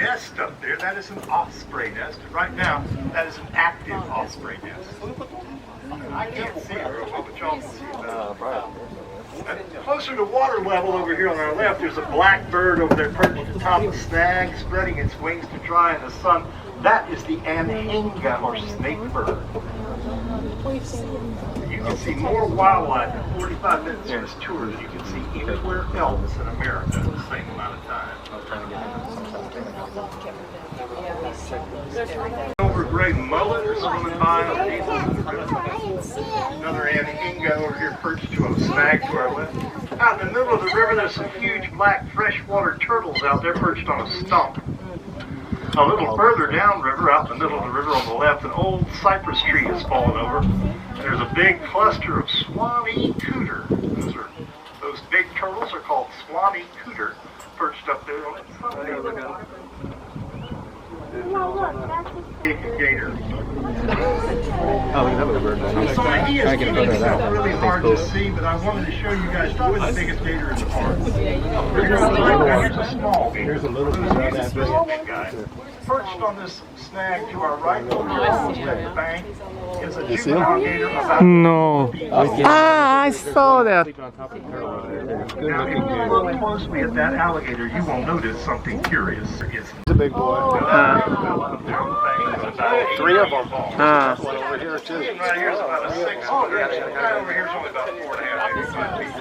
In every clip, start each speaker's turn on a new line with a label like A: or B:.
A: nest up there, that is an osprey nest. Right now, that is an active osprey nest. I can't see it real well, but y'all can see that. Closer to water level over here on our left, there's a black bird over there perched atop a snag, spreading its wings to dry in the sun. That is the anhinga, or snake bird. You can see more wildlife in 45 minutes in this tour than you can see anywhere else in America in the same amount of time. Over gray mullet are swimming by underneath us. Another anhinga over here perched to a snag to our left. Out in the middle of the river, there's some huge black freshwater turtles out there perched on a stump. A little further downriver, out in the middle of the river on the left, an old cypress tree has fallen over. And there's a big cluster of Swanee cooter. Those big turtles are called Swanee cooter, perched up there on its side. Big gator. Sorry, he is really hard to see, but I wanted to show you guys probably the biggest gator in the park. Here's a small gator. Here's a little big guy. Perched on this snag to our right, almost at the bank, is a juvenile gator about
B: No. I saw that.
A: Now, if you look closely at that alligator, you will notice something curious. It's
B: a big boy.
A: Three of them.
B: One
A: over here too. Right here's about a 6 footer. The guy over here is only about 4.5, maybe 5 feet.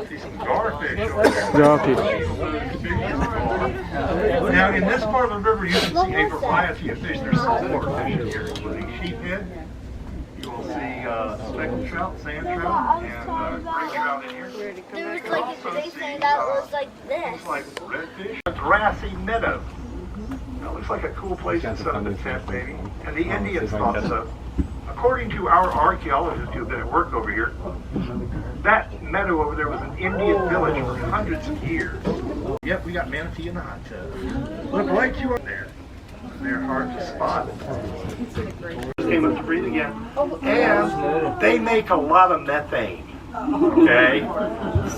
A: See some garfish over there. Now, in this part of the river, you can see a variety of fish. There's saltwater fish in here, including sheephead. You will see speckled trout, sand trout, and gray trout in here.
C: There was like they say that was like this.
A: It's like redfish. A grassy meadow. That looks like a cool place to set up a tent, maybe. And the Indians thought so. According to our archaeologists who have been at work over here, that meadow over there was an Indian village for hundreds of years. Yep, we got manatee in the hot tub. Look right you up there. They're hard to spot. Came up to breathe again. And they make a lot of methane. Okay?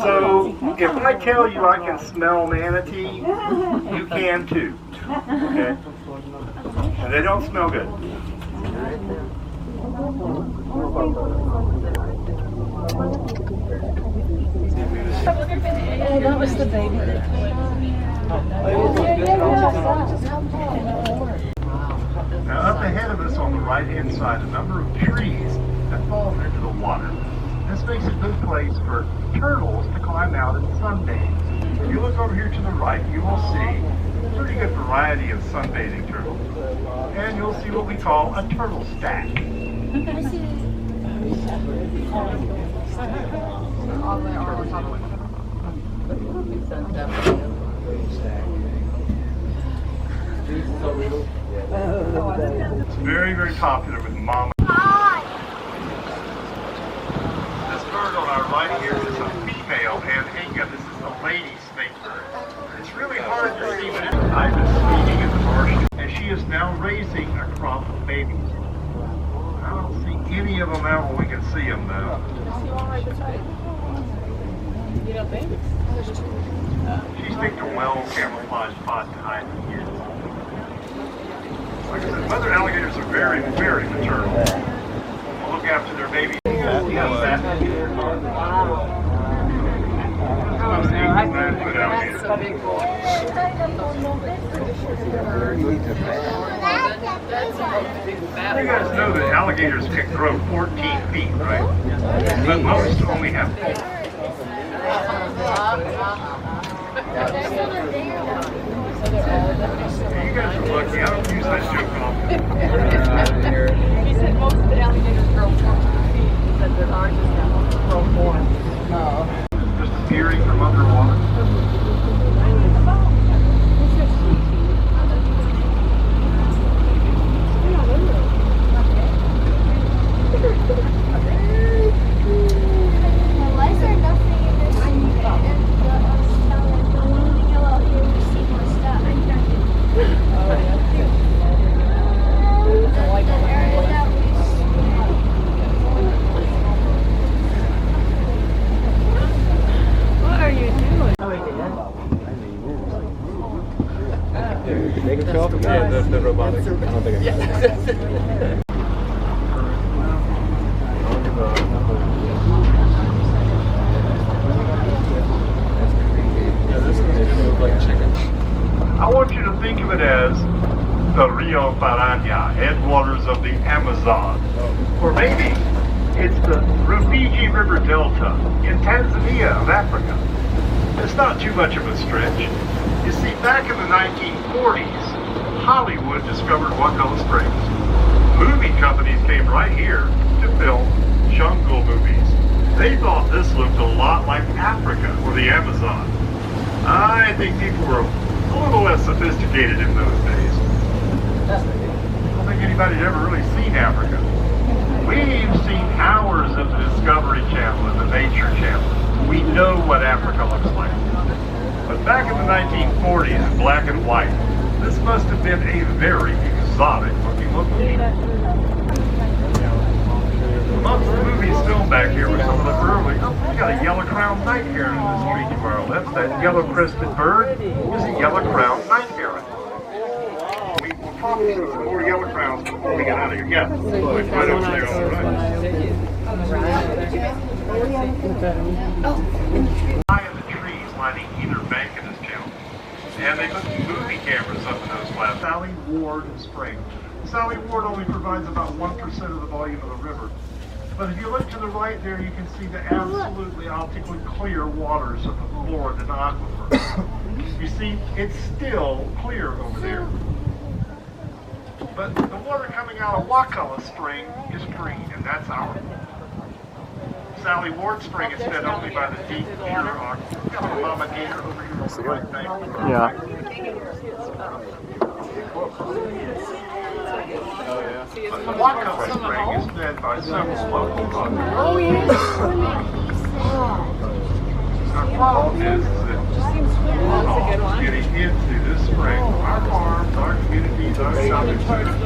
A: So, if I tell you I can smell manatee, you can too. Okay? And they don't smell good.
D: That was the baby.
A: Now up ahead of us on the right-hand side, a number of trees have fallen into the water. This makes a good place for turtles to climb out and sunbathe. If you look over here to the right, you will see a pretty good variety of sunbathing turtles. And you'll see what we call a turtle stack. It's very, very popular with mama. This bird on our right here is a female anhinga. This is the lady snake bird. It's really hard to see, but I've been feeding in the marsh, and she is now raising a crop of babies. I don't see any of them out when we can see them, though. She's picked a well-camouflaged spot to hide the kids. Like I said, mother alligators are very, very maternal. We'll look after their babies. Yes, that. You guys know that alligators can grow 14 feet, right? But most only have 4. You guys are lucky. I don't use that joke often.
D: He said most of the alligators grow 14 feet. He said that ours just grow 4. No.
A: Just appearing from underwater.
C: Why is there nothing in this go out here to see more stuff? The area that
D: What are you doing?
B: They can show up? Yeah, the robotic. I don't think I got it.
A: I want you to think of it as the Rio Parana, headwaters of the Amazon. Or maybe it's the Rufiji River Delta in Tanzania of Africa. It's not too much of a stretch. You see, back in the 1940s, Hollywood discovered Wakulla Springs. Movie companies came right here to film jungle movies. They thought this looked a lot like Africa or the Amazon. I think people were a little less sophisticated in those days. I don't think anybody's ever really seen Africa. We've seen hours of the Discovery Channel and the Nature Channel. We know what Africa looks like. But back in the 1940s, in black and white, this must have been a very exotic looking location. Amongst the movies filmed back here were some of the early. We got a yellow-crowned night heron in this tree to our left. That yellow-crested bird is a yellow-crowned night heron. We'll probably see some more yellow crowns before we get out of here. Yeah, it's right over there on the right. High in the trees lining either bank of this channel. And they put movie cameras up in those flats. Sally Ward Spring. Sally Ward only provides about 1% of the volume of the river. But if you look to the right there, you can see the absolutely optically clear waters of the Florida aquifer. You see, it's still clear over there. But the water coming out of Wakulla Spring is green, and that's ours. Sally Ward Spring is fed only by the deep, pure aquifer. We've got a mama gator over here on the right bank.
B: Yeah.
A: Wakulla Spring is fed by several local aquifer.
C: Oh, yes.
A: Our problem is that runoff is getting into this spring. Our farms, our communities, our shopping centers.